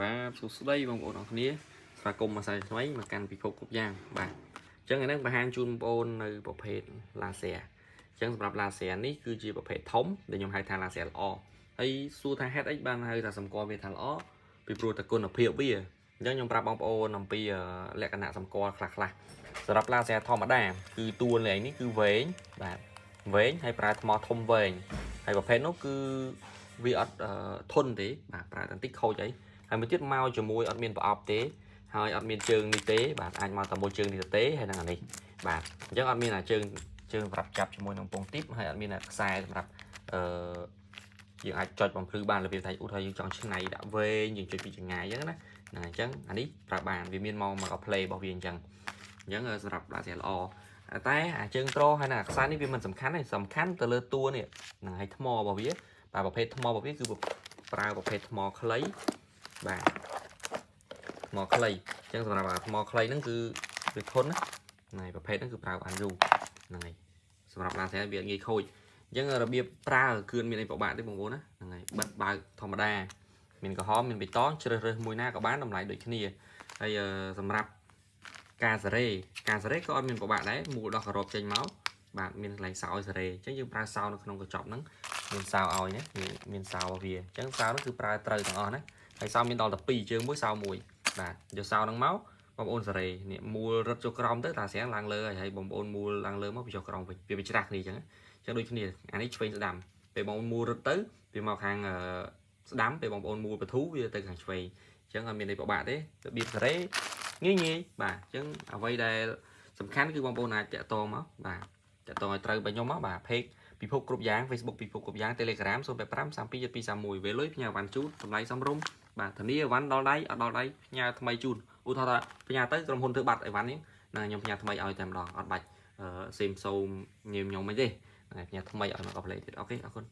បាទសួស្តីបងប្អូនអរគ្នាស្វាគមន៍មកសាយថ្មីមកកាន់ពិភពគ្រប់យ៉ាងបាទអញ្ចឹងថ្ងៃនេះបង្ហាញជូនបងប្អូននៅប្រភេទឡាស៊ែអញ្ចឹងសម្រាប់ឡាស៊ែនេះគឺជាប្រភេទធំដែលខ្ញុំហៅថាឡាស៊ែល្អហើយសួរថាហេតុអីបានហៅថាសម្គាល់វាថាល្អពីព្រោះតែគុណភាពវាអញ្ចឹងខ្ញុំប្រាប់បងប្អូនអំពីលក្ខណៈសម្គាល់ខ្លះៗសម្រាប់ឡាស៊ែធម្មតាគឺតួលេខនេះគឺវែងបាទវែងហើយប្រើថ្មធំវែងហើយប្រភេទនោះគឺវាអត់ធន់ទេបាទប្រើតែបន្តិចខូចអីហើយមួយទៀតមកជាមួយអត់មានប្រអប់ទេហើយអត់មានជើងនេះទេបាទអាចមកតែមួយជើងនេះទេហើយនឹងអានេះបាទអញ្ចឹងអត់មានអាជើងសម្រាប់ចាប់ជាមួយនឹងពងទីបហើយអត់មានខ្សែសម្រាប់យើងអាចចុចបំភ្លឺបានរបៀបថាឧទាហរណ៍យើងចង់ឆ្នៃដាក់វែងយើងចុចពីចង្ងាយអញ្ចឹងណាអញ្ចឹងអានេះប្រើបានវាមានមក play របស់វាអញ្ចឹងសម្រាប់ឡាស៊ែល្អតែអាជើងត្រហើយនឹងអាខ្សែនេះវាមិនសំខាន់ទេសំខាន់ទៅលើតួនេះហ្នឹងហើយថ្មរបស់វាបាទប្រភេទថ្មរបស់វាគឺប្រើប្រភេទថ្មខ្លីបាទថ្មខ្លីអញ្ចឹងសម្រាប់ថ្មខ្លីហ្នឹងគឺវាធន់ណាប្រភេទហ្នឹងគឺប្រើបានយូរហ្នឹងហើយសម្រាប់ឡាស៊ែវាងាយខូចអញ្ចឹងរបៀបប្រើគឺមានអីពិបាកទេបងប្អូនណាហ្នឹងហើយបិទបើកធម្មតាមានក្រហមមានបៃតងជ្រើសរើសមួយណាក៏បានតម្លៃដូចគ្នាហើយសម្រាប់ការសារ៉េក៏អត់មានពិបាកដែរមូលដោះគោរពចេញមកបាទមានកន្លែងសោឲ្យសារ៉េអញ្ចឹងយើងប្រើសោនៅក្នុងកញ្ចប់ហ្នឹងមានសោឲ្យណាមានសោរបស់វាអញ្ចឹងសោនោះគឺប្រើត្រូវទាំងអស់ណាហើយសោមានដល់តែ2ជើងមួយសោមួយបាទយកសោហ្នឹងមកបងប្អូនសារ៉េនេះមូលរត់ចុះក្រោមទៅតាស្រាំងឡើងលើហើយបងប្អូនមូលឡើងលើមកវាចុះក្រោមវិញវាច្រាស់គ្នាអញ្ចឹងដូចគ្នាអានេះឆ្វេងស្ដាំពេលបងប្អូនមូលរត់ទៅវាមកខាងស្ដាំពេលបងប្អូនមូលបធូវាទៅខាងឆ្វេងអញ្ចឹងអត់មានអីពិបាកទេរបៀបសារ៉េងាយបាទអញ្ចឹងអ្វីដែលសំខាន់គឺបងប្អូនអាចតាក់ទងមកបាទតាក់ទងឲ្យត្រូវបើខ្ញុំមកបាទ page ពិភពគ្រប់យ៉ាង Facebook ពិភពគ្រប់យ៉ាង Telegram 085327271វេលុយផ្ញើវ៉ាន់ជូនតម្លៃសមរម្យបាទធានាវ៉ាន់ដល់ដៃអត់ដល់ដៃផ្ញើថ្មីជូនឧទាហរណ៍ថាផ្ញើទៅក្រុមហ៊ុនធ្វើបាត់អីវ៉ាន់នេះណាខ្ញុំផ្ញើថ្មីឲ្យតែម្ដងអត់បាច់សេមសូមញៀមខ្ញុំមិនទេផ្ញើថ្មីឲ្យមក update ទៀតអូខេអរគុណ